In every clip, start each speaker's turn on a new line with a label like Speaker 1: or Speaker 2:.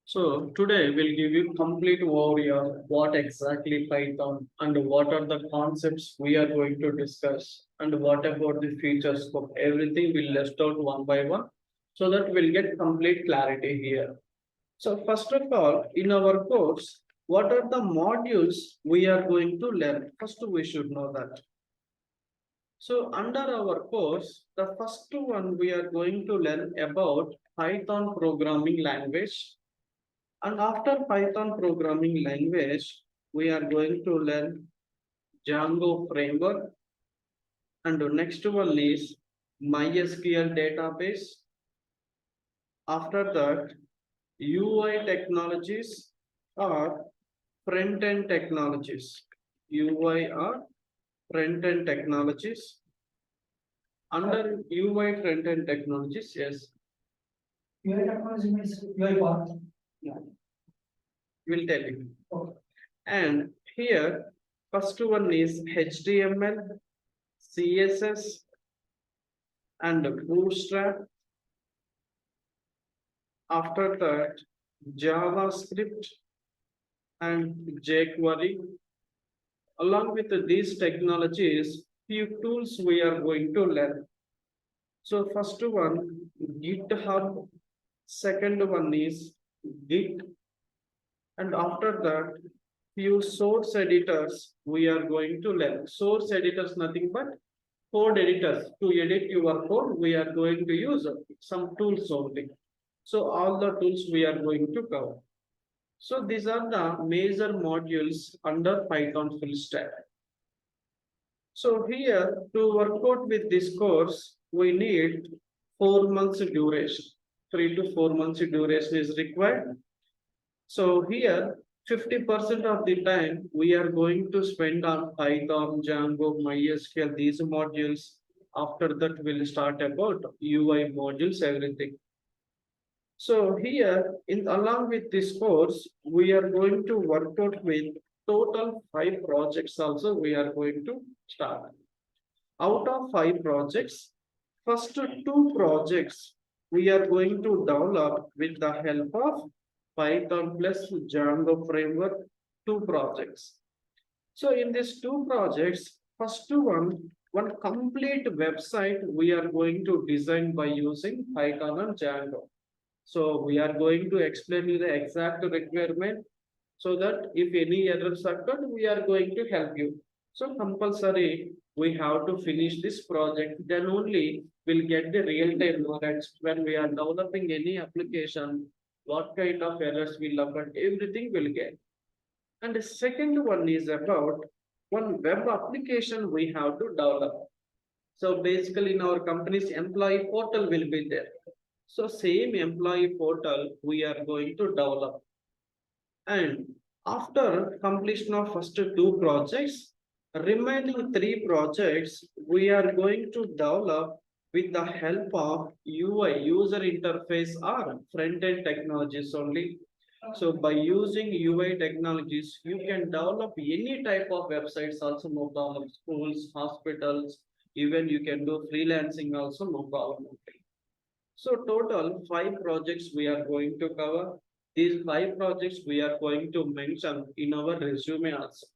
Speaker 1: So today we'll give you complete overview of what exactly Python and what are the concepts we are going to discuss and what about the feature scope. Everything we'll list out one by one so that we'll get complete clarity here. So first of all, in our course, what are the modules we are going to learn? First, we should know that. So under our course, the first one we are going to learn about Python programming language. And after Python programming language, we are going to learn Django framework. And the next one is MySQL database. After that, UI technologies or front-end technologies. UI or front-end technologies. Under UI front-end technologies, yes.
Speaker 2: UI technology means UI part.
Speaker 1: Yeah. We'll tell you.
Speaker 2: Okay.
Speaker 1: And here, first one is HTML, CSS, and Bootstrap. After that, JavaScript and jQuery. Along with these technologies, few tools we are going to learn. So first one, GitHub. Second one is Git. And after that, few source editors we are going to learn. Source editors, nothing but code editors. To edit your code, we are going to use some tools only. So all the tools we are going to cover. So these are the major modules under Python full stack. So here to work out with this course, we need 4 months duration. 3 to 4 months duration is required. So here 50% of the time we are going to spend on Python, Django, MySQL, these modules. After that, we'll start about UI modules, everything. So here, along with this course, we are going to work out with total 5 projects also we are going to start. Out of 5 projects, first 2 projects we are going to develop with the help of Python plus Django framework, 2 projects. So in these 2 projects, first one complete website we are going to design by using Python and Django. So we are going to explain you the exact requirement so that if any errors occur, we are going to help you. So compulsory, we have to finish this project. Then only we'll get the real-time knowledge when we are developing any application, what kind of errors will occur, everything will get. And the second one is about one web application we have to develop. So basically in our company's employee portal will be there. So same employee portal we are going to develop. And after completion of first 2 projects, remaining 3 projects we are going to develop with the help of UI, user interface or front-end technologies only. So by using UI technologies, you can develop any type of websites also, no problem. Schools, hospitals, even you can do freelancing also, no problem. So total 5 projects we are going to cover. These 5 projects we are going to mention in our resume also.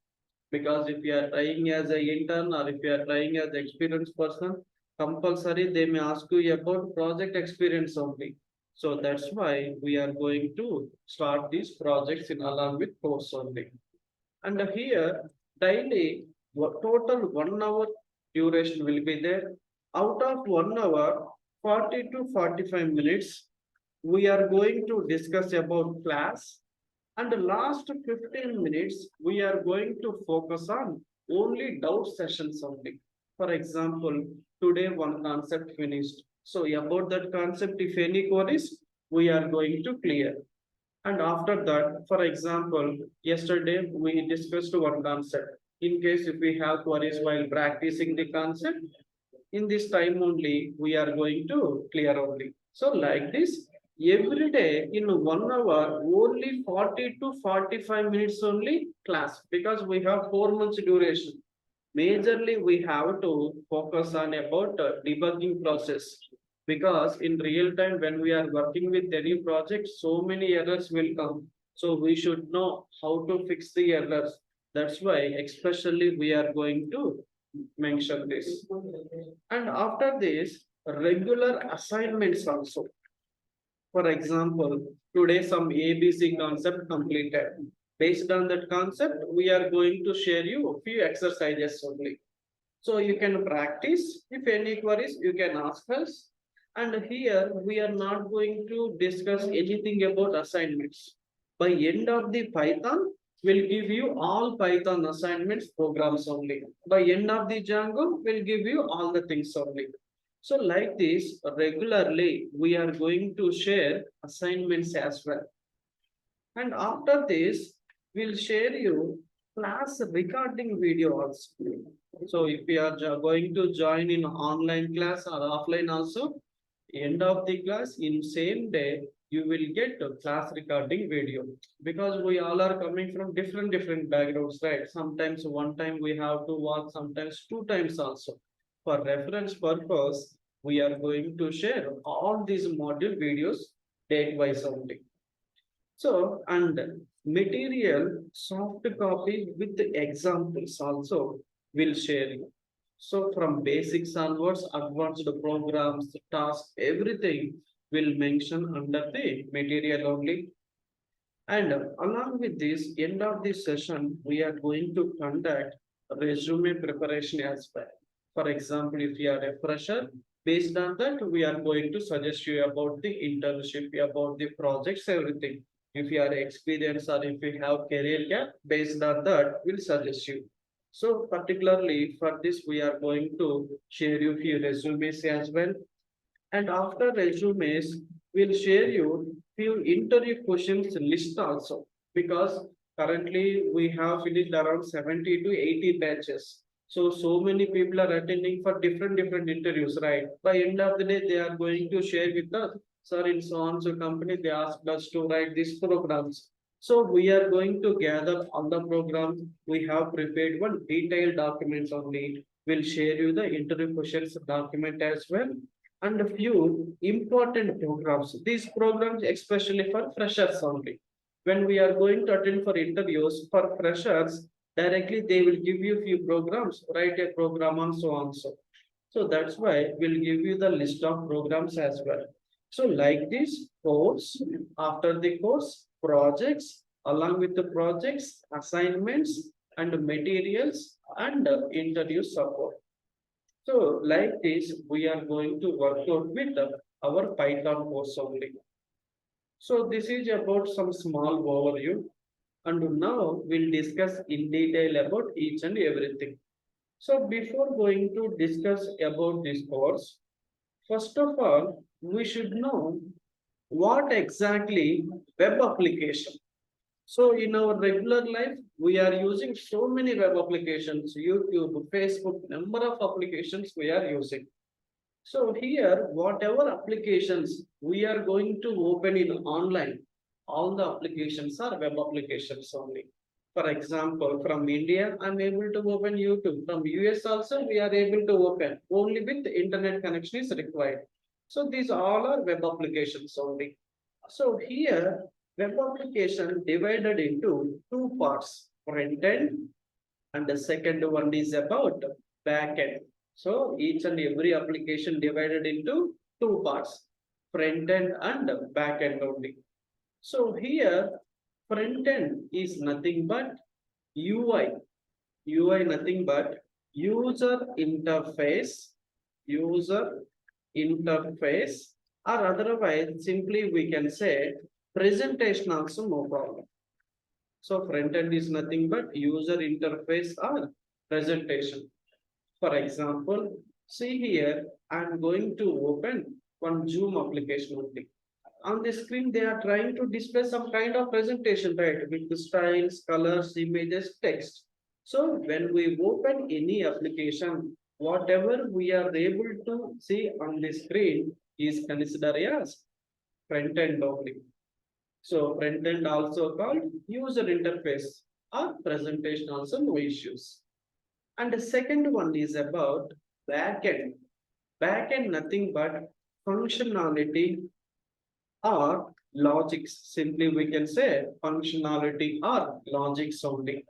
Speaker 1: Because if you are trying as an intern or if you are trying as an experienced person, compulsory they may ask you about project experience only. So that's why we are going to start these projects in along with course only. And here daily total 1 hour duration will be there. Out of 1 hour, 40 to 45 minutes, we are going to discuss about class. And the last 15 minutes, we are going to focus on only doubt sessions only. For example, today one concept finished. So about that concept, if any queries, we are going to clear. And after that, for example, yesterday we discussed one concept. In case if we have queries while practicing the concept, in this time only we are going to clear only. So like this, every day in 1 hour, only 40 to 45 minutes only class, because we have 4 months duration. Majorly we have to focus on about debugging process. because in real time when we are working with any project, so many errors will come. So we should know how to fix the errors. That's why especially we are going to mention this. And after this, regular assignments also. For example, today some ABC concept completed. Based on that concept, we are going to share you a few exercises only. So you can practice. If any queries, you can ask us. And here we are not going to discuss anything about assignments. By end of the Python, we'll give you all Python assignments programs only. By end of the Django, we'll give you all the things only. So like this, regularly, we are going to share assignments as well. And after this, we'll share you class recording video also. So if you are going to join in online class or offline also, end of the class in same day, you will get a class recording video, because we all are coming from different backgrounds, right? Sometimes one time we have to watch, sometimes two times also. For reference purpose, we are going to share all these module videos date wise only. So, and material soft copy with the examples also will share you. So from basics onwards, advanced programs, tasks, everything will mention under the material only. And along with this, end of this session, we are going to conduct resume preparation as well. For example, if you are a fresher, based on that, we are going to suggest you about the internship, about the projects, everything. If you are experienced or if you have career gap, based on that, we'll suggest you. So particularly for this, we are going to share you few resumes as well. And after resumes, we'll share you few interview questions list also, because currently we have finished around 70 to 80 batches. So many people are attending for different interviews, right? By end of the day, they are going to share with us, sir, in so and so company, they asked us to write these programs. So we are going to gather all the programs. We have prepared one detailed documents only. We'll share you the interview questions document as well, and a few important programs. These programs especially for freshers only. When we are going to attend for interviews for freshers, directly they will give you few programs, write a program and so on. So that's why we'll give you the list of programs as well. So like this course, after the course, projects, along with the projects, assignments and materials and interview support. So like this, we are going to work out with our Python course only. So this is about some small overview. And now we'll discuss in detail about each and everything. So before going to discuss about this course, first of all, we should know what exactly web application. So in our regular life, we are using so many web applications, YouTube, Facebook, number of applications we are using. So here, whatever applications we are going to open in online, all the applications are web applications only. For example, from India, I'm able to open YouTube. From US also, we are able to open. Only with the internet connection is required. So these all are web applications only. So here, web application divided into two parts, front end, and the second one is about back end. So each and every application divided into two parts, front end and back end only. So here, front end is nothing but UI. UI nothing but user interface, user interface, or otherwise simply we can say presentation also, no problem. So front end is nothing but user interface or presentation. For example, see here, I'm going to open one Zoom application only. On the screen, they are trying to display some kind of presentation, right? With the styles, colors, images, text. So when we open any application, whatever we are able to see on the screen is considered as front end only. So front end also called user interface or presentation also, no issues. And the second one is about backend. Backend nothing but functionality or logics. Simply we can say functionality or logics only.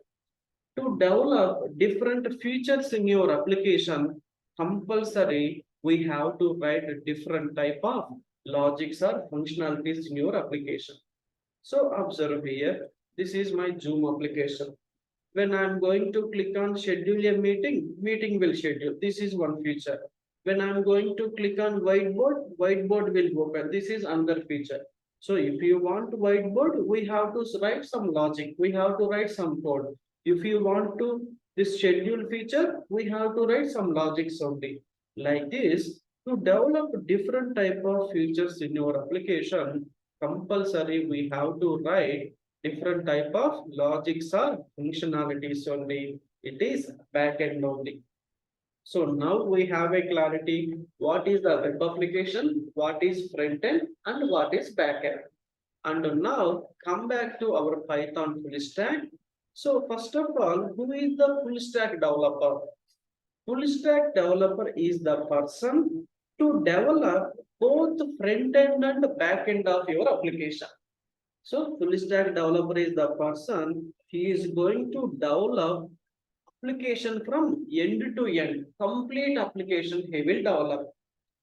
Speaker 1: To develop different features in your application, compulsory we have to write a different type of logics or functionalities in your application. So observe here, this is my Zoom application. When I'm going to click on schedule a meeting, meeting will schedule. This is one feature. When I'm going to click on whiteboard, whiteboard will open. This is another feature. So if you want whiteboard, we have to write some logic. We have to write some code. If you want to this schedule feature, we have to write some logics only. Like this, to develop different type of features in your application, compulsory we have to write different type of logics or functionalities only. It is backend only. So now we have a clarity what is the web application, what is front end, and what is backend. And now come back to our Python full stack. So first of all, who is the full stack developer? Full stack developer is the person to develop both front end and back end of your application. So full stack developer is the person, he is going to develop application from end to end, complete application he will develop.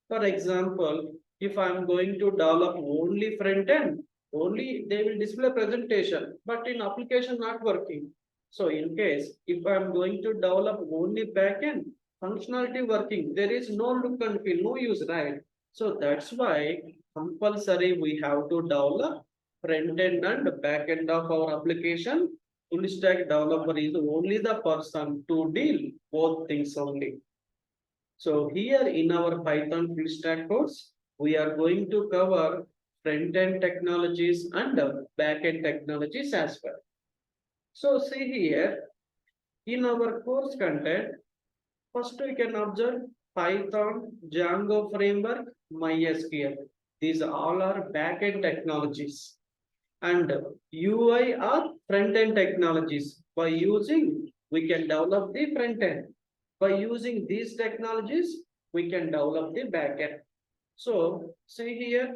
Speaker 1: For example, if I am going to develop only front end, only they will display presentation, but in application not working. So in case, if I am going to develop only backend, functionality working, there is no look and feel, no use, right? So that's why compulsory we have to develop front end and back end of our application. Full stack developer is only the person to deal both things only. So here in our Python full stack course, we are going to cover front end technologies and back end technologies as well. So see here, in our course content, first we can observe Python, Django framework, MySQL. These all are back-end technologies. And UI are front-end technologies. By using, we can develop the front-end. By using these technologies, we can develop the back-end. So see here,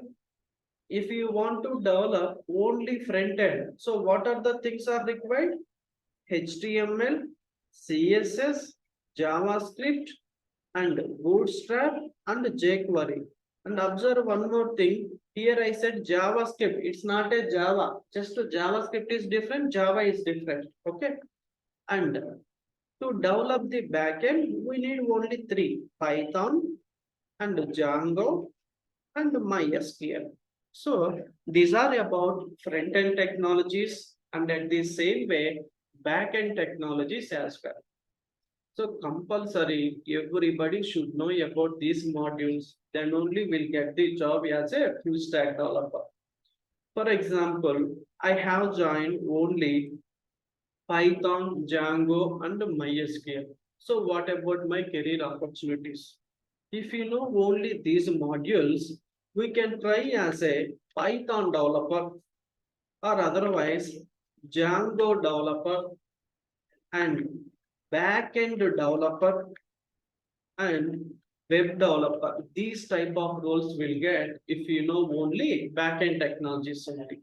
Speaker 1: if you want to develop only front-end, so what are the things are required? HTML, CSS, JavaScript, and Bootstrap and jQuery. And observe one more thing. Here I said JavaScript. It's not a Java. Just JavaScript is different. Java is different. Okay. And to develop the backend, we need only three: Python and Django and MySQL. So these are about front-end technologies, and at the same way, back-end technologies as well. So compulsory, everybody should know about these modules, then only will get the job as a full stack developer. For example, I have joined only Python, Django, and MySQL. So what about my career opportunities? If you know only these modules, we can try as a Python developer or otherwise Django developer and back-end developer and web developer. These type of roles will get if you know only back-end technologies only.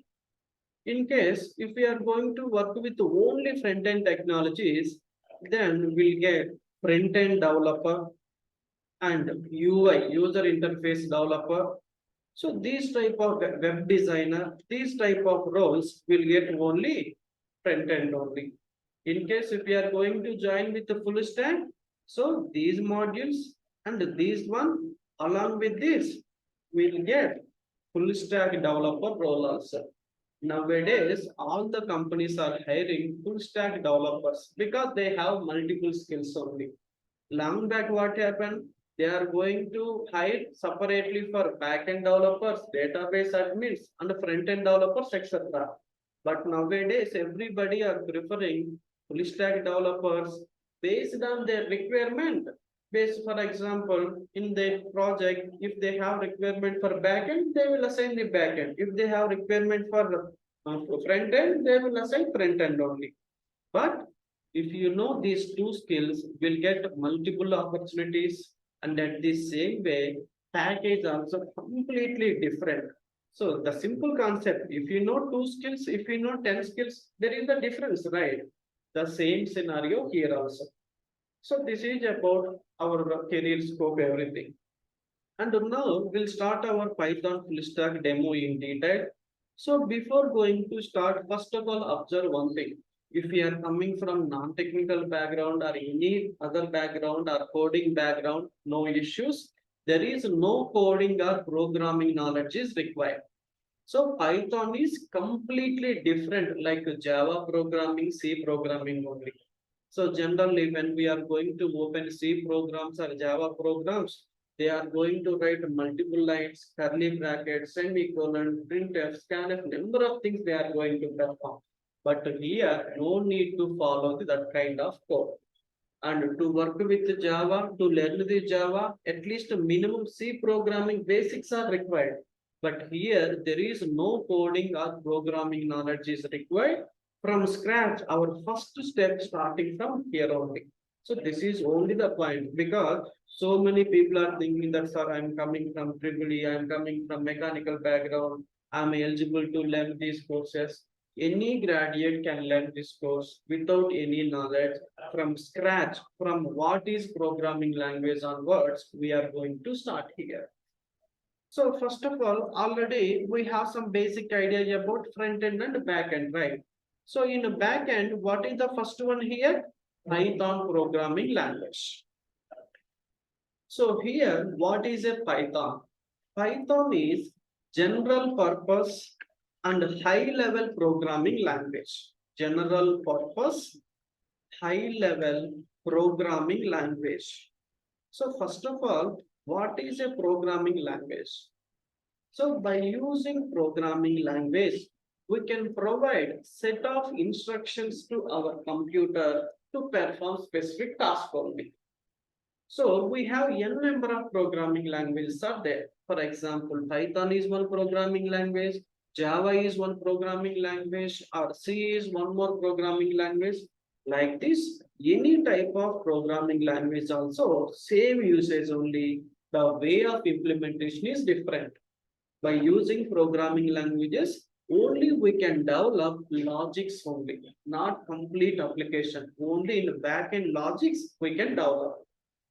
Speaker 1: In case if we are going to work with only front-end technologies, then we'll get front-end developer and UI, user interface developer. So these type of web designer, these type of roles will get only front-end only. In case if we are going to join with the full stack, so these modules and these one along with this, we'll get full stack developer role also. Nowadays, all the companies are hiring full stack developers because they have multiple skills only. Long back, what happened? They are going to hire separately for back-end developers, database admins, and front-end developers, etc. But nowadays, everybody are preferring full stack developers based on their requirement. Based, for example, in their project, if they have requirement for backend, they will assign the backend. If they have requirement for front end, they will assign front end only. But if you know these two skills, will get multiple opportunities, and at the same way, package also completely different. So the simple concept, if you know 2 skills, if you know 10 skills, there is a difference, right? The same scenario here also. So this is about our career scope, everything. And now we'll start our Python full stack demo in detail. So before going to start, first of all, observe one thing. If you are coming from non-technical background or any other background or coding background, no issues. There is no coding or programming knowledge is required. So Python is completely different like Java programming, C programming only. So generally when we are going to open C programs or Java programs, they are going to write multiple lines, curly brackets, semicolon, printf, scanf, number of things they are going to perform. But here, no need to follow that kind of code. And to work with Java, to learn the Java, at least minimum C programming basics are required. But here, there is no coding or programming knowledge is required. From scratch, our first step starting from here only. So this is only the point, because so many people are thinking that, sir, I'm coming from EEE, I'm coming from mechanical background, I'm eligible to learn these courses. Any graduate can learn this course without any knowledge from scratch. From what is programming language onwards, we are going to start here. So first of all, already we have some basic idea about front end and back end, right? So in the back end, what is the first one here? Python programming language. So here, what is a Python? Python is general purpose and high level programming language. General purpose, high level programming language. So first of all, what is a programming language? So by using programming language, we can provide set of instructions to our computer to perform specific task only. So we have n number of programming languages are there. For example, Python is one programming language, Java is one programming language, or C is one more programming language. Like this, any type of programming language also, same usage only, the way of implementation is different. By using programming languages, only we can develop logics only, not complete application. Only in back-end logics we can develop.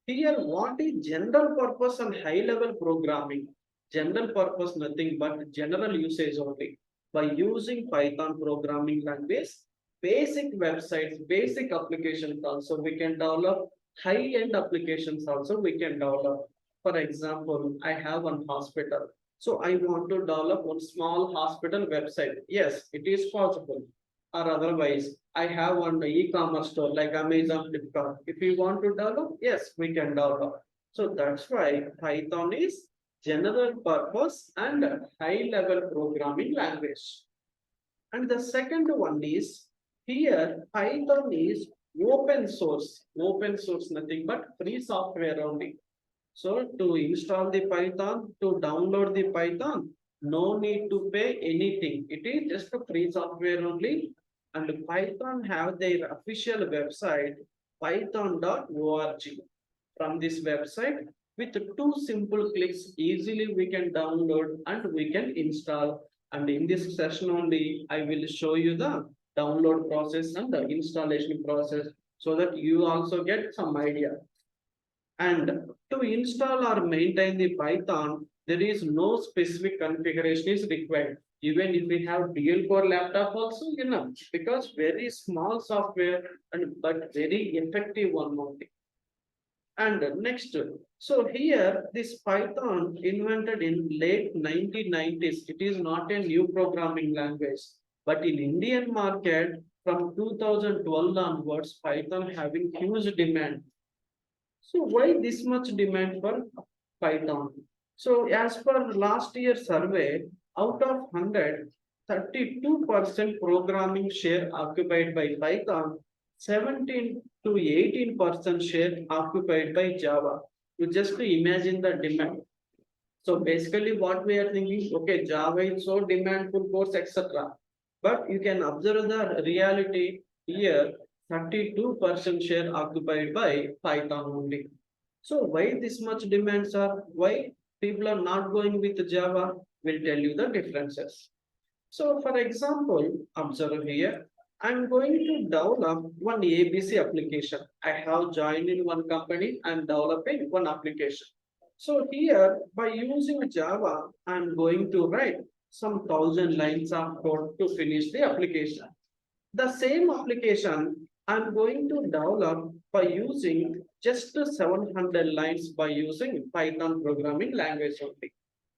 Speaker 1: Here, what is general purpose and high-level programming? General purpose, nothing but general usage only. By using Python programming language, basic websites, basic applications also we can develop. High-end applications also we can develop. For example, I have one hospital. So I want to develop one small hospital website. Yes, it is possible. Or otherwise, I have one e-commerce store like Amazon, Flipkart. If you want to develop, yes, we can develop. So that's why Python is general purpose and high level programming language. And the second one is here Python is open source. Open source, nothing but free software only. So to install the Python, to download the Python, no need to pay anything. It is just a free software only. And Python have their official website, python.org. From this website, with 2 simple clicks, easily we can download and we can install. And in this session only, I will show you the download process and the installation process so that you also get some idea. And to install or maintain the Python, there is no specific configuration is required. Even if we have dual core laptop also, because very small software and but very effective one only. And next, so here this Python invented in late 1990s. It is not a new programming language, but in Indian market from 2012 onwards, Python having huge demand. So why this much demand for Python? So as per last year's survey, out of 100, 32% programming share occupied by Python, 17 to 18% share occupied by Java. You just imagine the demand. So basically what we are thinking, okay, Java is so demandful course, etc. But you can observe the reality here. 32% share occupied by Python only. So why this much demands are? Why? people are not going with Java, will tell you the differences. So for example, observe here, I'm going to develop one ABC application. I have joined in one company and developing one application. So here, by using Java, I'm going to write some 1,000 lines of code to finish the application. The same application I'm going to develop by using just 700 lines by using Python programming language only.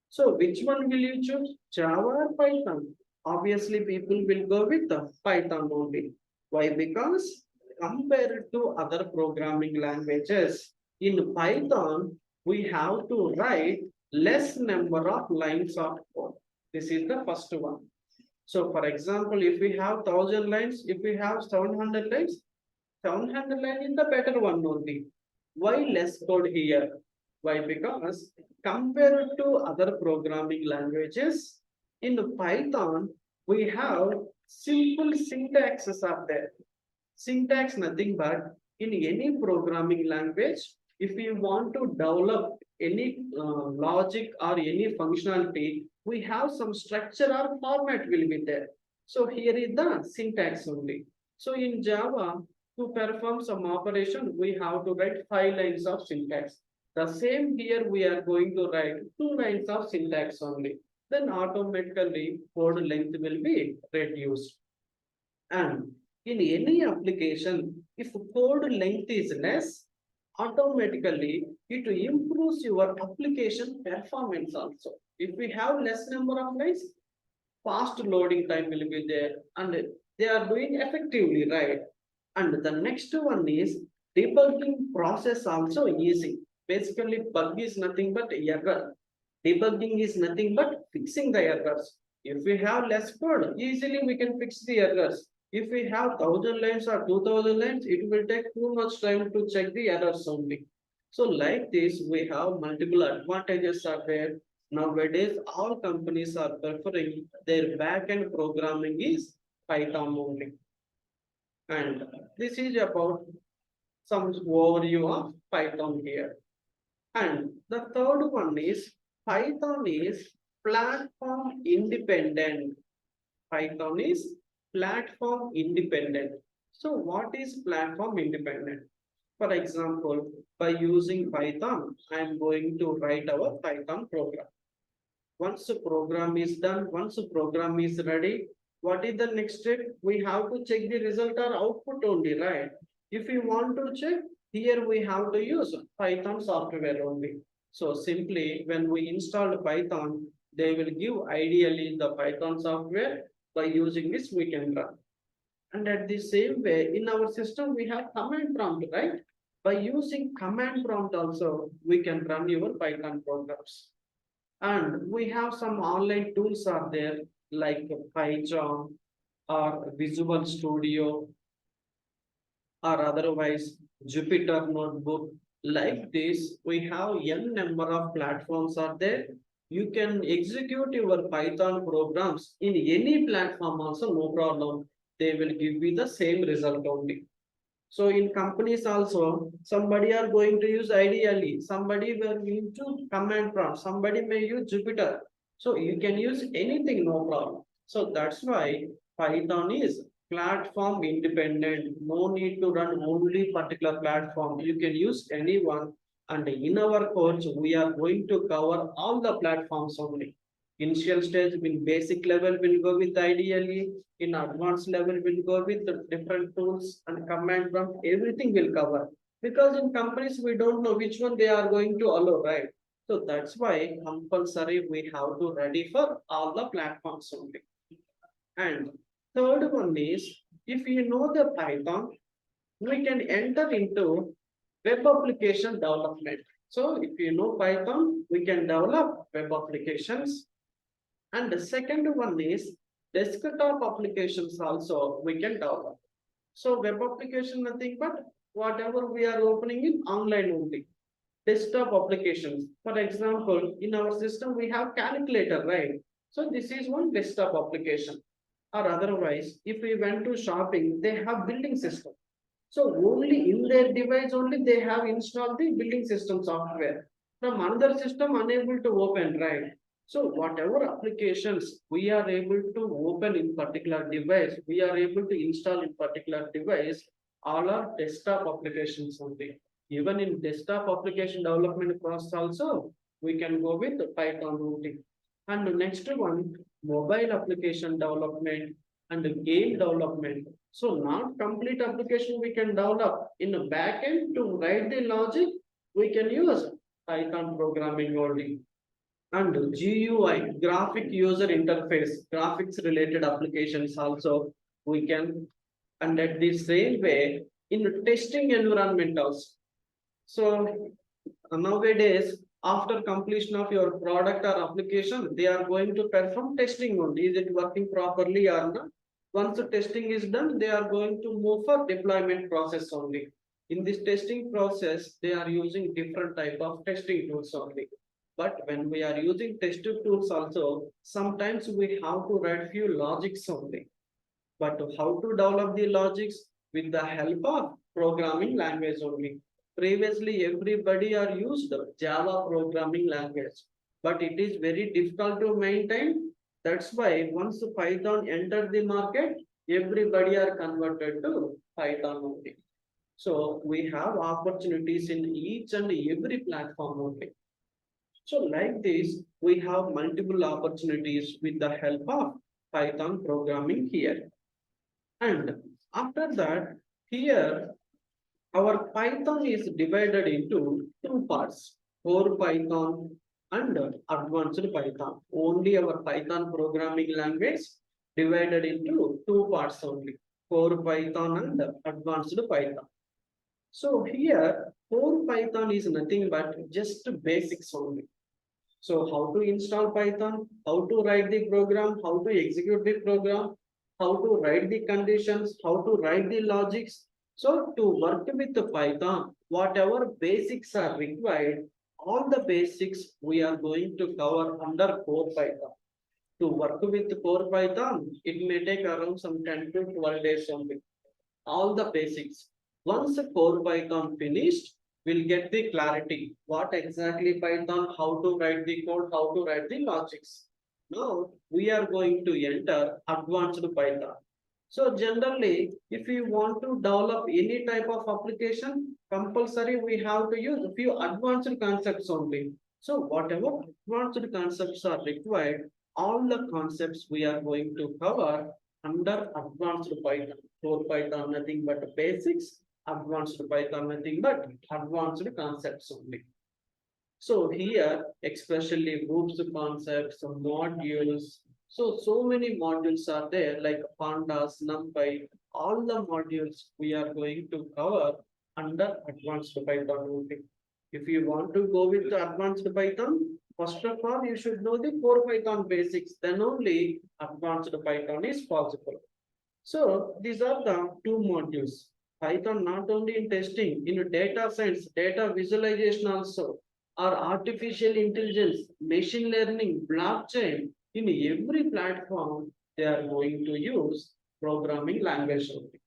Speaker 1: So which one will you choose, Java or Python? Obviously, people will go with the Python only. Why? Because compared to other programming languages, in Python, we have to write less number of lines of code. This is the first one. So for example, if we have 1,000 lines, if we have 700 lines, 700 lines is the better one only. Why less code here? Why? Because compared to other programming languages, in Python, we have simple syntaxes are there. Syntax nothing but in any programming language, if you want to develop any logic or any functionality, we have some structure or format will be there. So here is the syntax only. So in Java, to perform some operation, we have to write 5 lines of syntax. The same here we are going to write 2 lines of syntax only. Then automatically code length will be reduced. And in any application, if code length is less, automatically it improves your application performance also. If we have less number of lines, fast loading time will be there and they are doing effectively, right? And the next one is debugging process also easy. Basically, bug is nothing but error. Debugging is nothing but fixing the errors. If we have less code, easily we can fix the errors. If we have 1,000 lines or 2,000 lines, it will take too much time to check the errors only. So like this, we have multiple advantages are there. Nowadays, all companies are preferring their backend programming is Python only. And this is about some overview of Python here. And the third one is Python is platform independent. Python is platform independent. So what is platform independent? For example, by using Python, I am going to write our Python program. Once the program is done, once the program is ready, what is the next step? We have to check the result or output only, right? If we want to check, here we have to use Python software only. So simply when we install Python, they will give ideally the Python software. By using this, we can run. And at the same way, in our system, we have command prompt, right? By using command prompt also, we can run your Python programs. And we have some online tools are there like PyCharm or Visual Studio or otherwise Jupyter Notebook. Like this, we have n number of platforms are there. You can execute your Python programs in any platform also, no problem. They will give you the same result only. So in companies also, somebody are going to use ideally, somebody will use to command prompt, somebody may use Jupyter. So you can use anything, no problem. So that's why Python is platform independent. No need to run only particular platform. You can use anyone. And in our course, we are going to cover all the platforms only. Initial stage, in basic level, will go with ideally. In advanced level, we'll go with the different tools and command prompt. Everything will cover. Because in companies, we don't know which one they are going to allow, right? So that's why compulsory we have to ready for all the platforms only. And third one is, if you know the Python, we can enter into web application development. So if you know Python, we can develop web applications. And the second one is desktop applications also we can develop. So web application nothing but whatever we are opening in online only. Desktop applications. For example, in our system we have calculator, right? So this is one desktop application. Or otherwise, if we went to shopping, they have billing system. So only in their device only they have installed the billing system software. from another system unable to open, right? So whatever applications we are able to open in particular device, we are able to install in particular device, all are desktop applications only. Even in desktop application development process also, we can go with Python routing. And the next one, mobile application development and game development. So not complete application we can develop in a backend to write the logic, we can use Python programming only. And GUI, graphic user interface, graphics related applications also we can, and at the same way in testing environment also. So nowadays, after completion of your product or application, they are going to perform testing only. Is it working properly or not? Once the testing is done, they are going to move for deployment process only. In this testing process, they are using different type of testing tools only. But when we are using testing tools also, sometimes we have to write few logics only. But how to develop the logics with the help of programming language only. Previously, everybody are used Java programming language, but it is very difficult to maintain. That's why once Python entered the market, everybody are converted to Python only. So we have opportunities in each and every platform only. So like this, we have multiple opportunities with the help of Python programming here. And after that, here our Python is divided into two parts, core Python and advanced Python. Only our Python programming language divided into two parts only, core Python and advanced Python. So here, core Python is nothing but just basics only. So how to install Python, how to write the program, how to execute the program, how to write the conditions, how to write the logics. So to work with the Python, whatever basics are required, all the basics we are going to cover under core Python. To work with core Python, it may take around some 10 to 12 days only. All the basics. Once the core Python finished, we'll get the clarity. What exactly Python, how to write the code, how to write the logics. Now we are going to enter advanced Python. So generally, if you want to develop any type of application, compulsory we have to use a few advanced concepts only. So whatever advanced concepts are required, all the concepts we are going to cover under advanced Python. Core Python nothing but basics, advanced Python nothing but advanced concepts only. So here, especially groups concepts, modules. So many modules are there like pandas, numpy, all the modules we are going to cover under advanced Python only. If you want to go with the advanced Python, first of all, you should know the core Python basics, then only advanced Python is possible. So these are the two modules. Python not only in testing, in data science, data visualization also, or artificial intelligence, machine learning, blockchain, in every platform, they are going to use programming language only.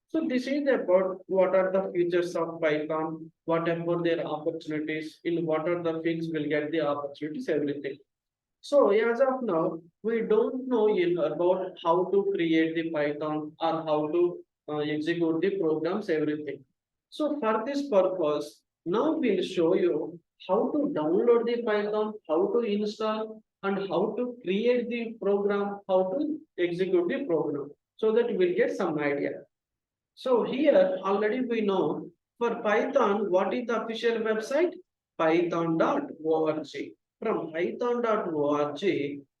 Speaker 1: So this is about what are the features of Python, what about their opportunities, in what are the fields will get the opportunities, everything. So as of now, we don't know about how to create the Python or how to execute the programs, everything. So for this purpose, now we'll show you how to download the Python, how to install, and how to create the program, how to execute the program, so that we'll get some idea. So here already we know for Python, what is the official website? Python.org. From python.org,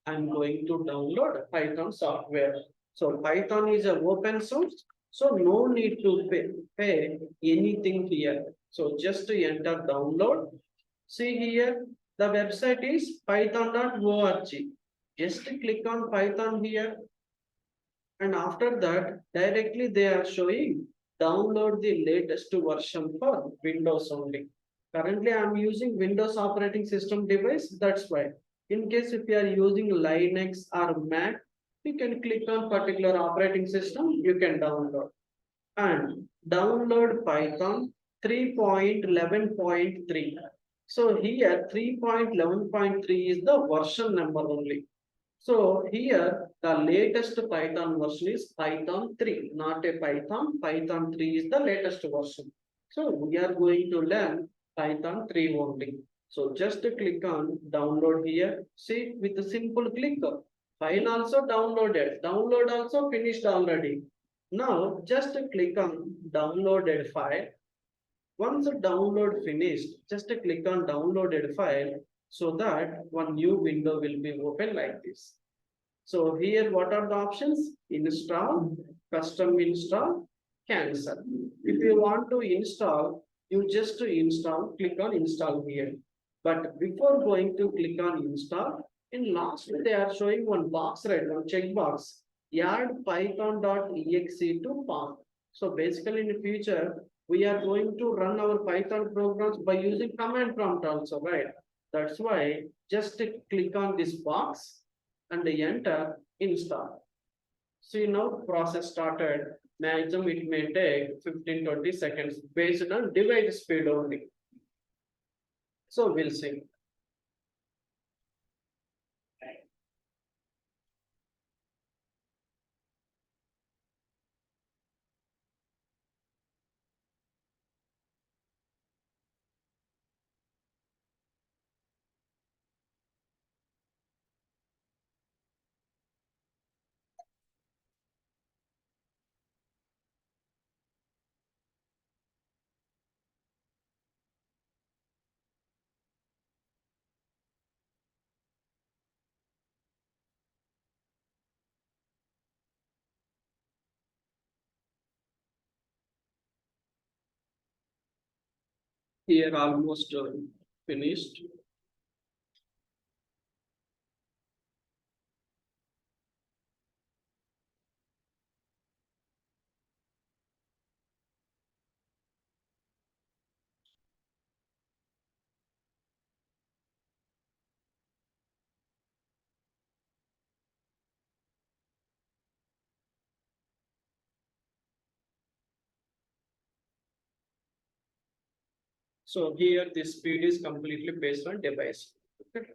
Speaker 1: I'm going to download Python software. So Python is an open source, so no need to pay anything here. So just to enter download. See here, the website is python.org. Just click on Python here. And after that, directly they are showing download the latest version for Windows only. Currently, I am using Windows operating system device. That's why. In case if you are using Linux or Mac, you can click on particular operating system. You can download and download Python 3.11.3. So here 3.11.3 is the version number only. So here the latest Python version is Python 3, not a Python. Python 3 is the latest version. So we are going to learn Python 3 only. So just click on download here. See, with a simple click, file also downloaded. Download also finished already. Now just click on downloaded file. Once the download finished, just click on downloaded file so that one new window will be open like this. So here what are the options? Install, custom install, cancel. If you want to install, you just install, click on install here. But before going to click on install, in last they are showing one box, right? One checkbox. Add python.exe to path. So basically in the future, we are going to run our Python programs by using command prompt also, right? That's why just click on this box and enter install. See now process started. Maximum it may take 15-20 seconds based on device speed only. So we'll see. Here almost finished. So here the speed is completely based on device. Okay.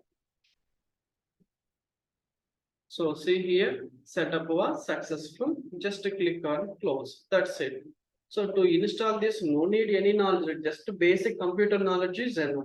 Speaker 1: So see here, setup was successful. Just click on close. That's it. So to install this, no need any knowledge, just basic computer knowledge is enough.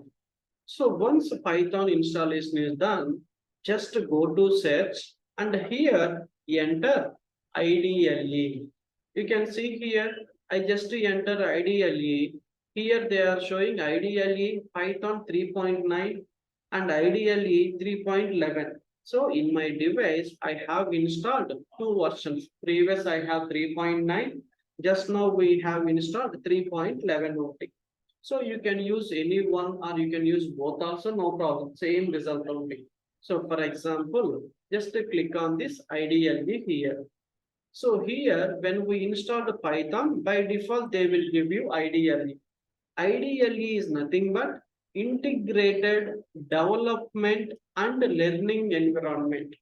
Speaker 1: So once Python installation is done, just go to search and here enter IDLE. You can see here, I just enter IDLE. Here they are showing IDLE Python 3.9 and IDLE 3.11. So in my device, I have installed two versions. Previous I have 3.9. Just now we have installed 3.11 only. So you can use any one or you can use both also, no problem. Same result only. So for example, just click on this IDLE here. So here, when we install the Python, by default, they will give you IDLE. IDLE is nothing but integrated development and learning environment.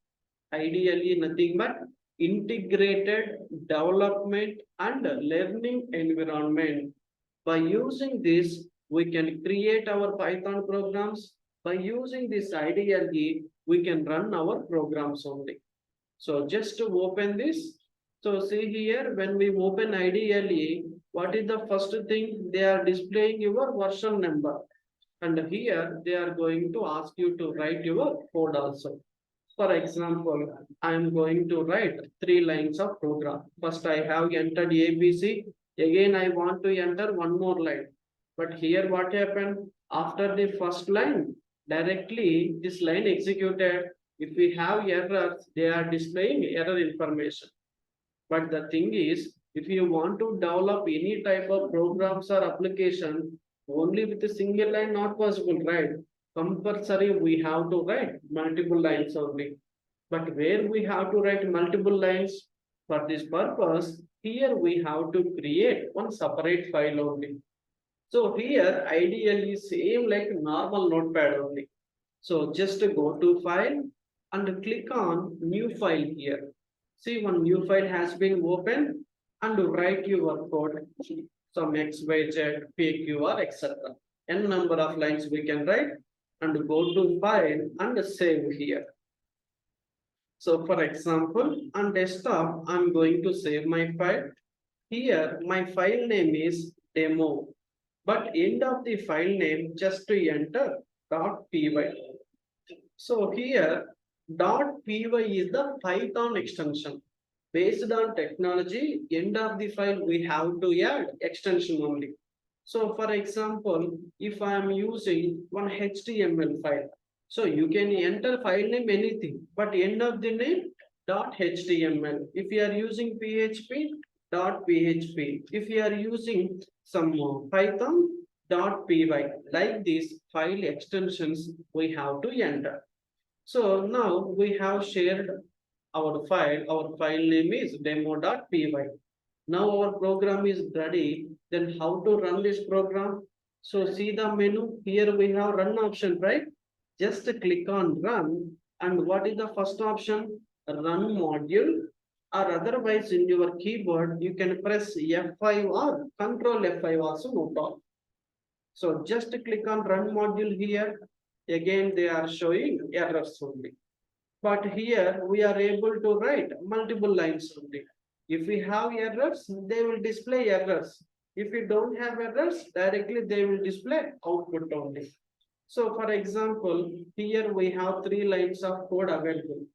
Speaker 1: IDLE nothing but integrated development and learning environment. By using this, we can create our Python programs. By using this IDLE, we can run our programs only. So just to open this, so see here, when we open IDLE, what is the first thing? They are displaying your version number. And here they are going to ask you to write your code also. For example, I am going to write 3 lines of program. First, I have entered ABC. Again, I want to enter one more line. But here what happened? After the first line, directly this line executed. If we have errors, they are displaying error information. But the thing is, if you want to develop any type of programs or application, only with a single line not possible, right? Compulsory we have to write multiple lines only. But where we have to write multiple lines, for this purpose, here we have to create one separate file only. So here ideally same like normal notepad only. So just go to file and click on new file here. See, one new file has been opened and write your code, some XYZ, PQR, etc. n number of lines we can write, and go to file and save here. So for example, on desktop, I'm going to save my file. Here, my file name is demo, but end of the file name, just to enter .py. So here, .py is the Python extension. Based on technology, end of the file, we have to add extension only. So for example, if I am using one HTML file, so you can enter file name anything, but end of the name .html. If you are using PHP, .php. If you are using some Python, .py. Like these file extensions we have to enter. So now we have shared our file name is demo.py. Now our program is ready. Then how to run this program? So see the menu, here we have run option, right? Just click on run, and what is the first option? Run module, or otherwise in your keyboard you can press F5 or Control F5 also, no problem. So just click on run module here. Again they are showing errors only. But here we are able to write multiple lines only. If we have errors, they will display errors. If we don't have errors, directly they will display output only. So for example, here we have 3 lines of code available.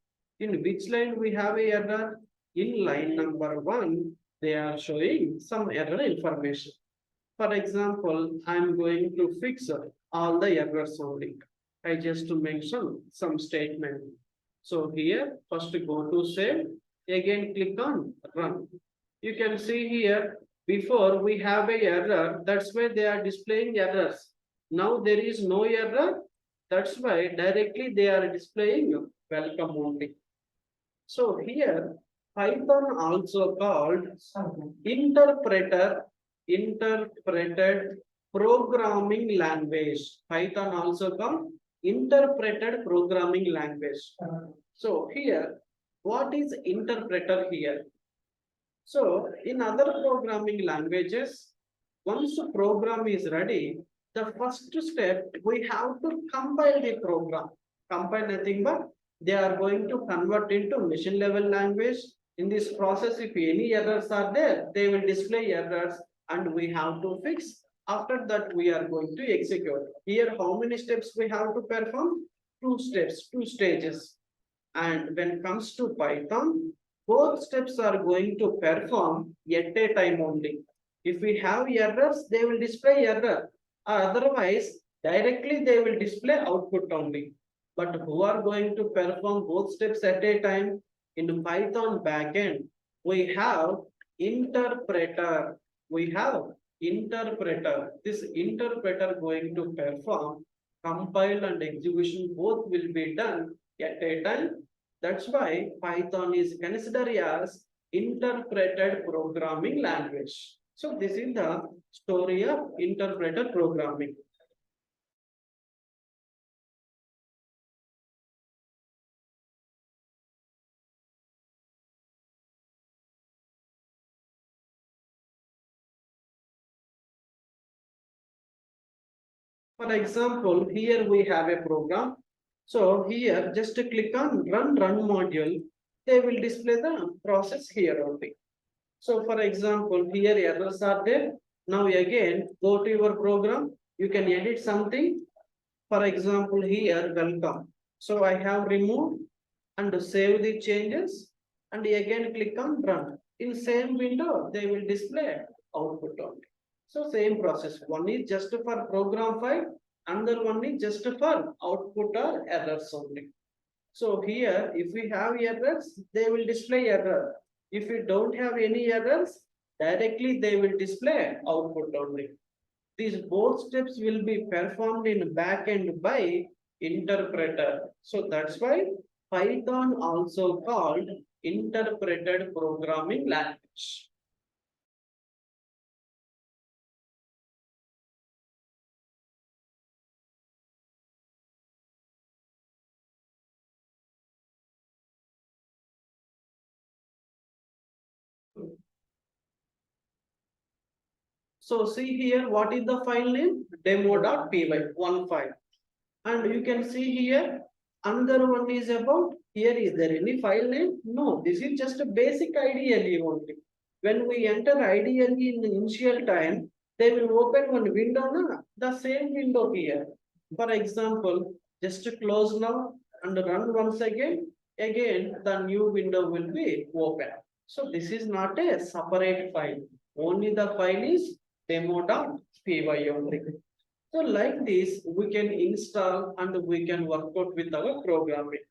Speaker 1: In which line we have a error? In line number 1, they are showing some error information. For example, I am going to fix all the errors only. I just mention some statement. So here, first go to save, again click on run. You can see here, before we have a error, that's why they are displaying errors. Now there is no error, that's why directly they are displaying welcome only. So here, Python also called interpreted programming language. Python also called interpreted programming language. So here, what is interpreter here? So in other programming languages, once the program is ready, the first step, we have to compile the program. Compile nothing but they are going to convert into machine level language. In this process, if any errors are there, they will display errors and we have to fix. After that, we are going to execute. Here, how many steps we have to perform? 2 steps, 2 stages. And when it comes to Python, both steps are going to perform at a time only. If we have errors, they will display error. Otherwise, directly they will display output only. But who are going to perform both steps at a time? In Python backend, we have interpreter. We have interpreter. This interpreter going to perform compile and execution, both will be done at a time. That's why Python is considered as interpreted programming language. So this is the story of interpreted programming. For example, here we have a program. So here, just click on run module. They will display the process here only. So for example, here errors are there. Now again, go to your program. You can edit something. For example, here, welcome. So I have removed and save the changes. And again, click on run. In same window, they will display output only. So same process. One is just for program file, another one is just for output or errors only. So here, if we have errors, they will display error. If we don't have any errors, directly they will display output only. These both steps will be performed in backend by interpreter. So that's why Python also called interpreted programming language. So see here, what is the file name? Demo.py, one file. And you can see here, another one is about, here is there any file name? No, this is just a basic IDLE only. When we enter IDLE in the initial time, they will open one window, the same window here. For example, just to close now and run once again the new window will be open. So this is not a separate file. Only the file is demo.py only. So like this, we can install and we can work out with our programming.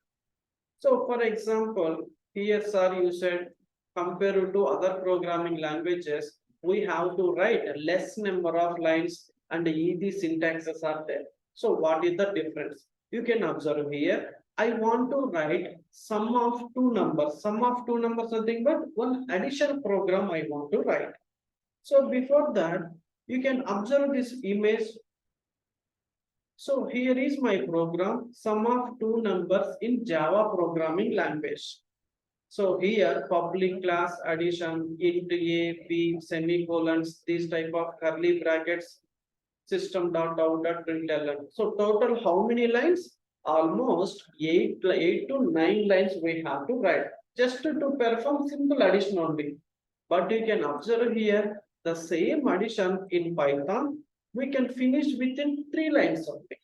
Speaker 1: So for example, here sir, you said compared to other programming languages, we have to write less number of lines and easy syntaxes are there. So what is the difference? You can observe here. I want to write sum of two numbers. Sum of two numbers nothing but one addition program I want to write. So before that, you can observe this image. So here is my program, sum of two numbers in Java programming language. So here public class addition, int a, b, semicolons, these type of curly brackets, system.out.println. So total how many lines? Almost 8 to 9 lines we have to write just to perform simple addition only. But you can observe here the same addition in Python, we can finish within 3 lines only.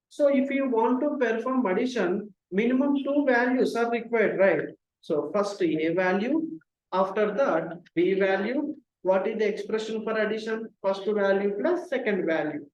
Speaker 1: So if you want to perform addition, minimum 2 values are required, right? So first a value, after that b value. What is the expression for addition? First value plus second value.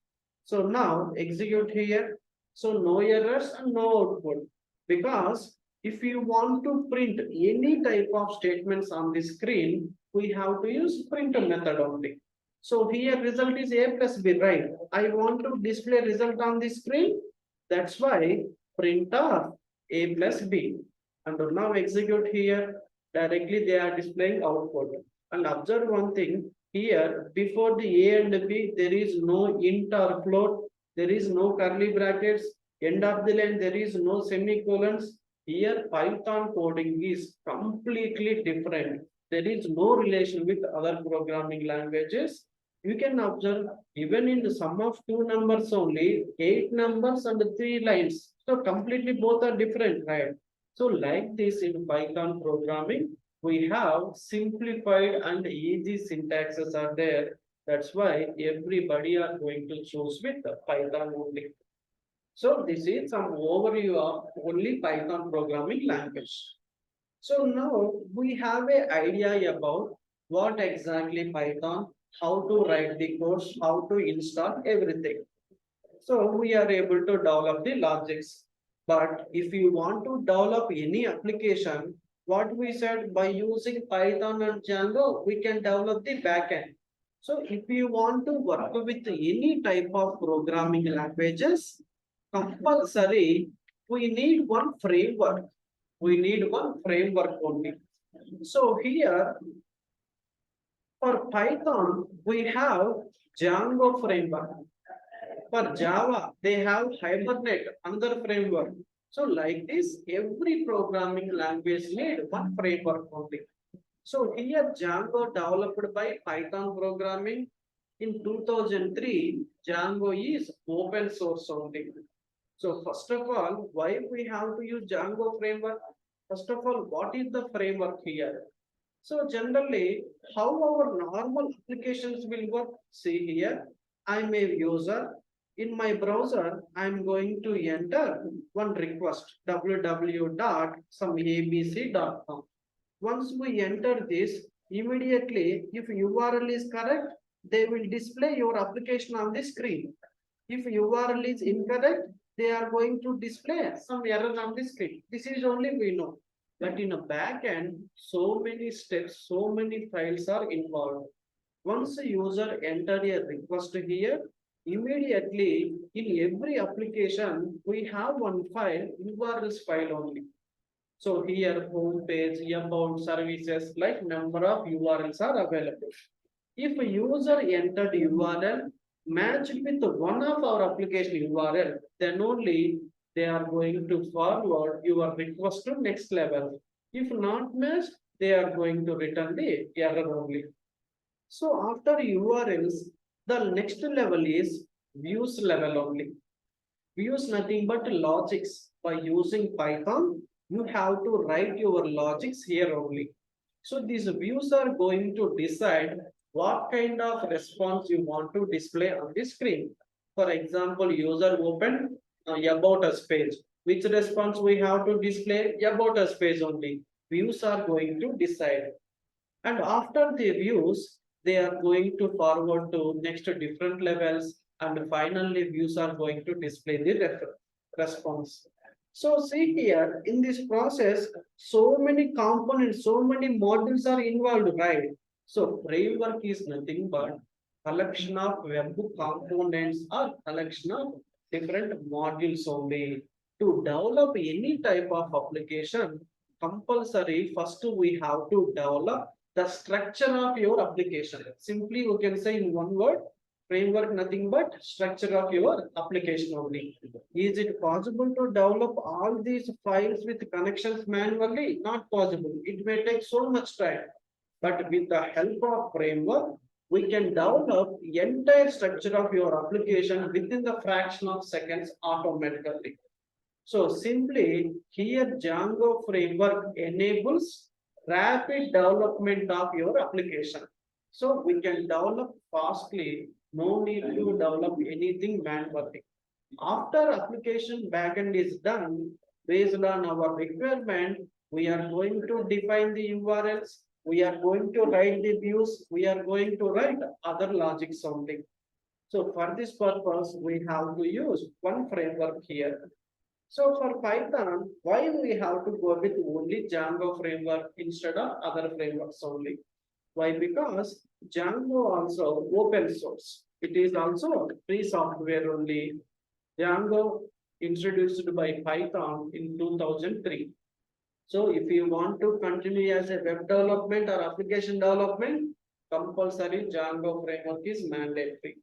Speaker 1: So now execute here. So no errors and no output. Because if you want to print any type of statements on the screen, we have to use print method only. So here result is a plus b, right? I want to display result on the screen. That's why print of a plus b. And now execute here. Directly they are displaying output. And observe one thing here, before the a and b, there is no int or float, there is no curly brackets, end of the line, there is no semicolons. Here Python coding is completely different. There is no relation with other programming languages. You can observe even in the sum of two numbers only, 8 numbers and 3 lines. So completely both are different, right? So like this in Python programming, we have simplified and easy syntaxes are there. That's why everybody are going to choose with Python only. So this is some overview of only Python programming language. So now we have an idea about what exactly Python, how to write the codes, how to install everything. So we are able to develop the logics. But if you want to develop any application, what we said, by using Python and Django, we can develop the backend. So if you want to work with any type of programming languages, compulsory, we need one framework. We need one framework only. So here, for Python, we have Django framework. For Java, they have Hibernate, another framework. So like this, every programming language need one framework only. So here Django developed by Python programming in 2003, Django is open source only. So first of all, why we have to use Django framework? First of all, what is the framework here? So generally, how our normal applications will work? See here, I'm a user. In my browser, I'm going to enter one request, www.someabc.com. Once we enter this, immediately, if URL is correct, they will display your application on the screen. If URL is incorrect, they are going to display some error on the screen. This is only we know. But in a backend, so many steps, so many files are involved. Once a user enter a request here, immediately in every application, we have one file, URLs file only. So here home page, about services, like number of URLs are available. If a user entered URL matched with one of our application URL, then only they are going to forward your request to next level. If not matched, they are going to return the error only. So after URLs, The next level is views level only. Views nothing but logics. By using Python, you have to write your logics here only. So these views are going to decide what kind of response you want to display on the screen. For example, user opened about us page. Which response we have to display? About us page only. Views are going to decide. And after the views, they are going to forward to next different levels, and finally views are going to display the response. So see here in this process, so many components, so many modules are involved, right? So framework is nothing but collection of web components or collection of different modules only. To develop any type of application, compulsory first we have to develop the structure of your application. Simply you can say in one word, framework nothing but structure of your application only. Is it possible to develop all these files with connections manually? Not possible. It may take so much time. But with the help of framework, we can develop the entire structure of your application within the fraction of seconds automatically. So simply here Django framework enables rapid development of your application. So we can develop fastly, no need to develop anything manually. After application backend is done, based on our requirement, we are going to define the URLs, we are going to write the views, we are going to write other logics only. So for this purpose, we have to use one framework here. So for Python, why we have to go with only Django framework instead of other frameworks only? Why? Because Django also open source. It is also free software only. Django introduced by Python in 2003. So if you want to continue as a web development or application development, compulsory Django framework is mandatory.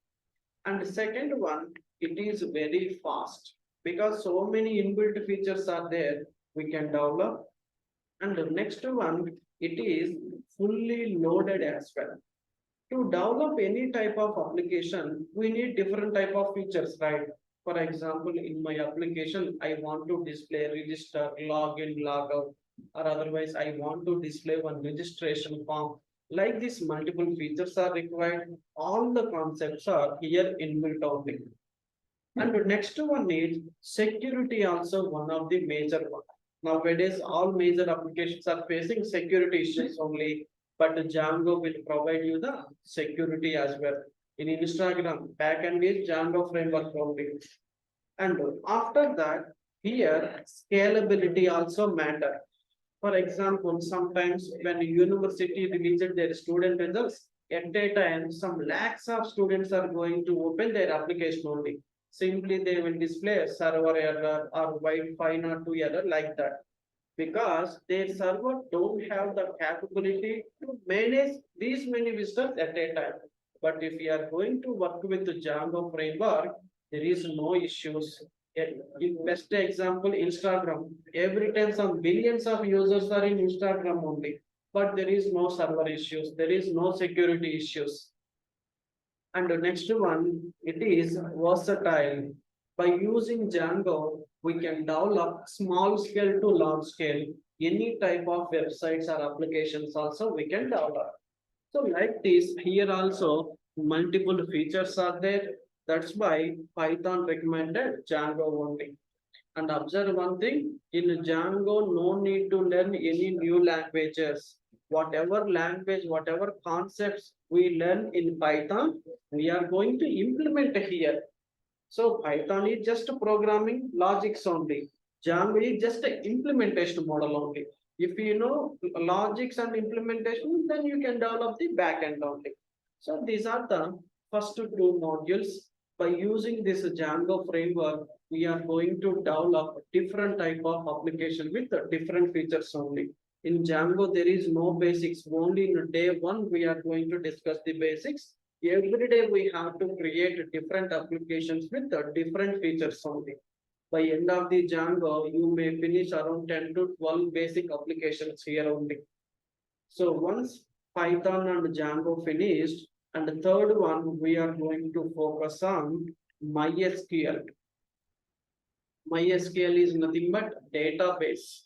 Speaker 1: And the second one, it is very fast because so many inbuilt features are there, we can develop. And the next one, it is fully loaded as well. To develop any type of application, we need different type of features, right? For example, in my application, I want to display register, login, logout, or otherwise I want to display one registration form. Like this, multiple features are required. All the concepts are here inbuilt only. And the next one is security, also one of the major one. Nowadays, all major applications are facing security issues only, but Django will provide you the security as well. In Instagram, backend is Django framework only. And after that, here scalability also matter. For example, sometimes when a university releases their student results, at a time, some lakhs of students are going to open their application only. Simply they will display server error or Wi-Fi not to error like that. Because their server don't have the capability to manage these many visitors at a time. But if you are going to work with the Django framework, there is no issues. In best example, Instagram. Every time some billions of users are in Instagram only, but there is no server issues, there is no security issues. And the next one, it is versatile. By using Django, we can develop small scale to large scale. Any type of websites or applications also we can develop. So like this, here also multiple features are there. That's why Python recommended Django only. And observe one thing, in Django, no need to learn any new languages. Whatever language, whatever concepts we learn in Python, we are going to implement here. So Python is just programming logics only. Django is just an implementation model only. If you know logics and implementation, then you can develop the backend only. So these are the first two modules. By using this Django framework, we are going to develop different type of application with different features only. In Django, there is no basics. Only in day one, we are going to discuss the basics. Every day we have to create different applications with different features only. By end of the Django, you may finish around 10 to 12 basic applications here only. So once Python and Django finished, And the third one, we are going to focus on MySQL. MySQL is nothing but database.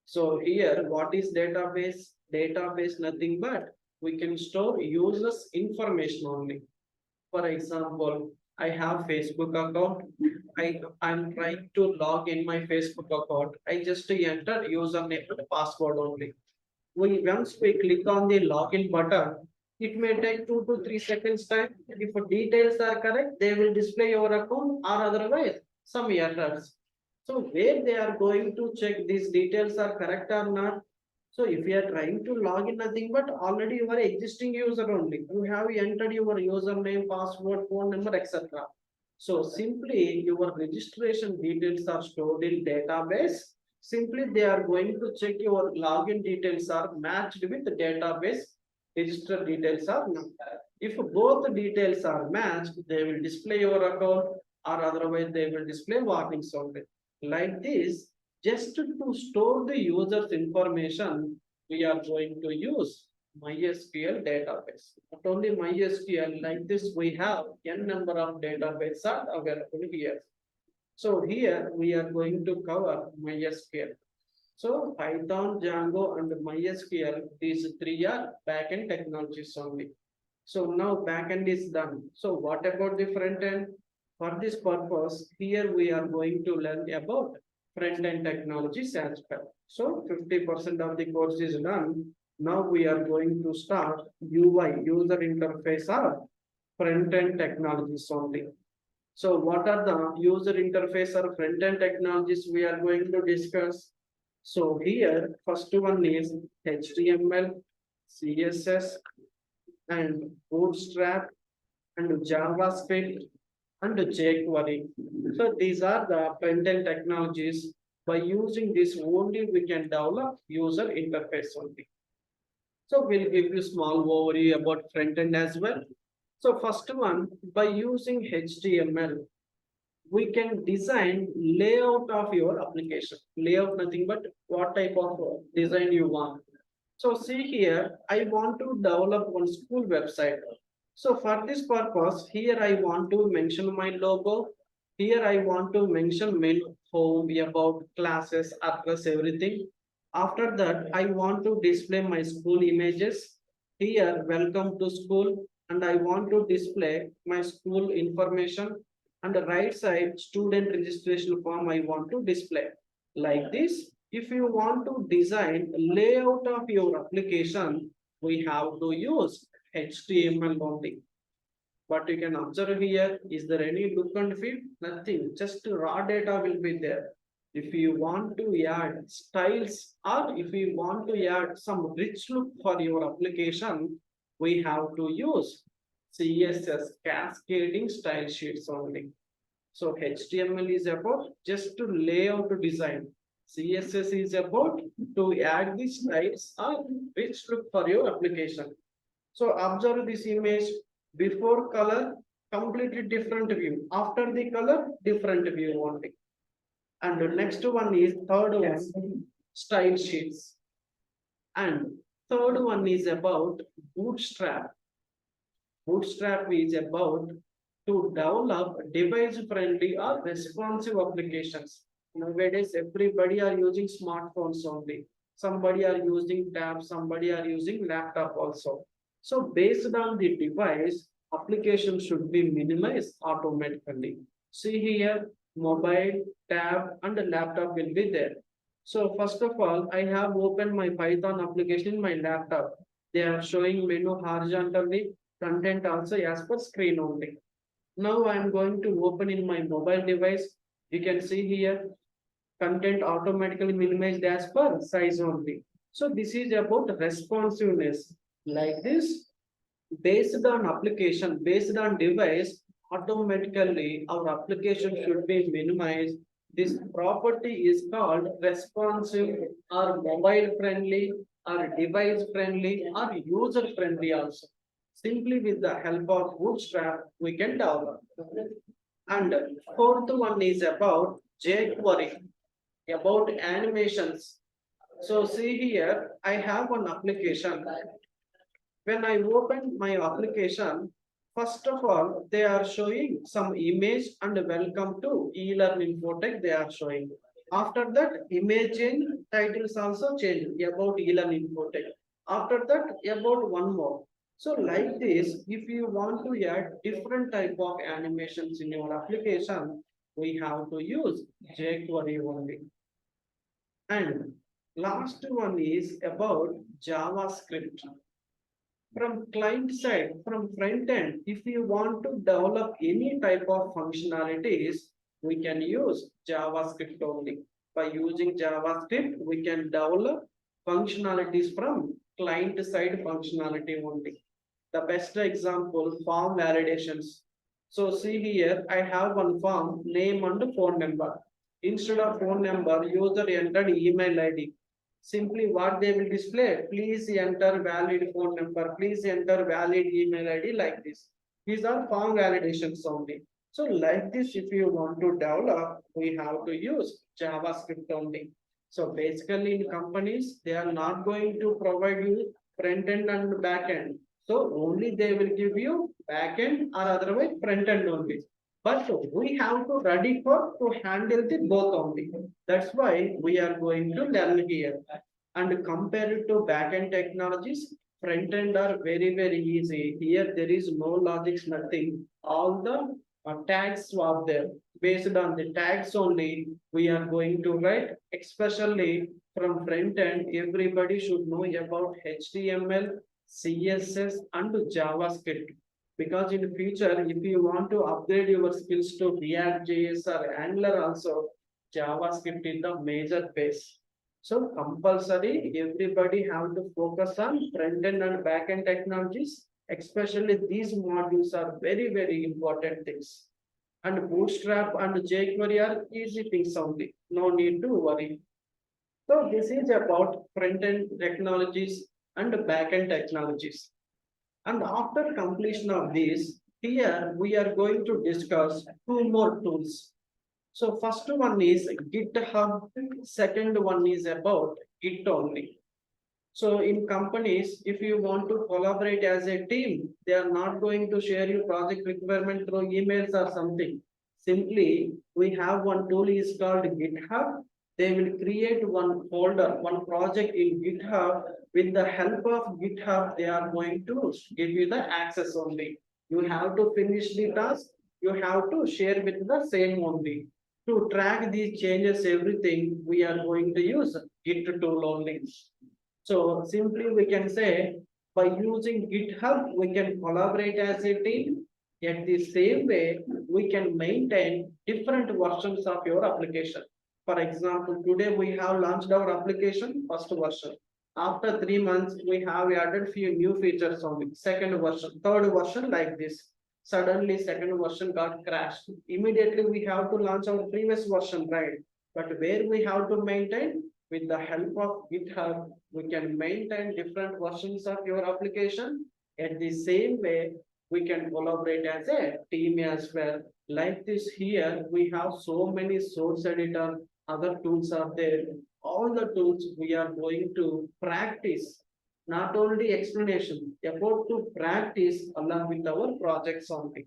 Speaker 1: So here, what is database? Database nothing but we can store users' information only. For example, I have Facebook account. I'm trying to log in my Facebook account. I just enter username and password only. Once we click on the login button, it may take 2 to 3 seconds time. If details are correct, they will display your account, or otherwise some errors. So where they are going to check these details are correct or not? So if you are trying to log in nothing but already you are existing user only. You have entered your username, password, phone number, etc. So simply your registration details are stored in database. Simply they are going to check your login details are matched with the database register details are not. If both details are matched, they will display your account, or otherwise they will display warnings only. Like this, just to store the user's information, we are going to use MySQL database. Not only MySQL, like this, we have n number of databases are available here. So here we are going to cover MySQL. So Python, Django, and MySQL, these three are backend technologies only. So now backend is done. So what about the front end? For this purpose, here we are going to learn about front-end technologies as well. So 50% of the course is done. Now we are going to start UI, user interface of front-end technologies only. So what are the user interface or front-end technologies we are going to discuss? So here, first one is HTML, CSS, and Bootstrap, and JavaScript, and jQuery. So these are the front-end technologies. By using this only, we can develop user interface only. So we'll give you small overview about front-end as well. So first one, by using HTML, we can design layout of your application. Layout nothing but what type of design you want. So see here, I want to develop one school website. So for this purpose, here I want to mention my logo. Here I want to mention menu, home, about, classes, address, everything. After that, I want to display my school images. Here, welcome to school, and I want to display my school information. And the right side, student registration form, I want to display. Like this, if you want to design layout of your application, we have to use HTML only. But you can observe here, is there any look and feel? Nothing, just raw data will be there. If you want to add styles, or if you want to add some rich look for your application, we have to use CSS, cascading style sheets only. So HTML is about just to layout to design. CSS is about to add the styles or rich look for your application. So observe this image. Before color, completely different view. After the color, different view only. And the next one is third one, style sheets. And third one is about Bootstrap. Bootstrap is about to develop device-friendly or responsive applications. Nowadays, everybody are using smartphones only. Somebody are using tabs, somebody are using laptop also. So based on the device, application should be minimized automatically. See here, mobile, tab, and the laptop will be there. So first of all, I have opened my Python application in my laptop. They are showing menu horizontally, content also as per screen only. Now I am going to open in my mobile device. You can see here, content automatically minimized as per size only. So this is about responsiveness. Like this, based on application, based on device, automatically our application should be minimized. This property is called responsive or mobile friendly or device friendly or user friendly also. Simply with the help of Bootstrap, we can develop. And fourth one is about jQuery, about animations. So see here, I have one application. When I open my application, first of all, they are showing some image and welcome to ELearn InfoTech they are showing. After that, image and titles also change about ELearn InfoTech. After that, about one more. So like this, if you want to add different type of animations in your application, we have to use jQuery only. And last one is about JavaScript. From client side, from front end, if you want to develop any type of functionalities, we can use JavaScript only. By using JavaScript, we can develop functionalities from client side functionality only. The best example, form validations. So see here, I have one form, name and phone number. Instead of phone number, user entered email ID. Simply what they will display, please enter valid phone number, please enter valid email ID like this. These are form validations only. So like this, if you want to develop, we have to use JavaScript only. So basically in companies, they are not going to provide you front end and back end. So only they will give you back end or otherwise front end only. But we have to ready for to handle the both only. That's why we are going to learn here. And compared to backend technologies, front end are very easy. Here there is no logics, nothing. All the tags are there. Based on the tags only, we are going to write. Especially from front end, everybody should know about HTML, CSS, and JavaScript. Because in the future, if you want to upgrade your skills to React.js or Angular also, JavaScript is the major base. So compulsory, everybody have to focus on front end and back end technologies. Especially these modules are very important things. And Bootstrap and jQuery are easy things only. No need to worry. So this is about front end technologies and back end technologies. And after completion of this, here we are going to discuss two more tools. So first one is GitHub, second one is about Git only. So in companies, if you want to collaborate as a team, they are not going to share your project requirement through emails or something. Simply, we have one tool is called GitHub. They will create one folder, one project in GitHub. With the help of GitHub, they are going to give you the access only. You have to finish the task. You have to share with the same only. To track these changes, everything, we are going to use Git tool only. So simply we can say by using GitHub, we can collaborate as a team. Yet the same way, we can maintain different versions of your application. For example, today we have launched our application, first version. After 3 months, we have added few new features only. Second version, third version like this. Suddenly, second version got crashed. Immediately, we have to launch our previous version, right? But where we have to maintain, with the help of GitHub, we can maintain different versions of your application. At the same way, we can collaborate as a team as well. Like this here, we have so many source editor, other tools are there. All the tools we are going to practice, not only explanation, about to practice along with our projects only.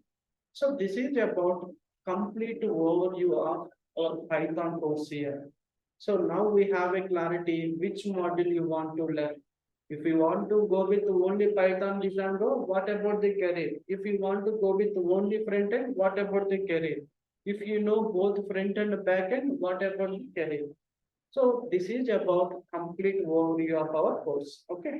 Speaker 1: So this is about complete overview of our Python course here. So now we have a clarity which module you want to learn. If you want to go with only Python DJango, what about the career? If you want to go with only front end, what about the career? If you know both front end and back end, what about the career? So this is about complete overview of our course. Okay.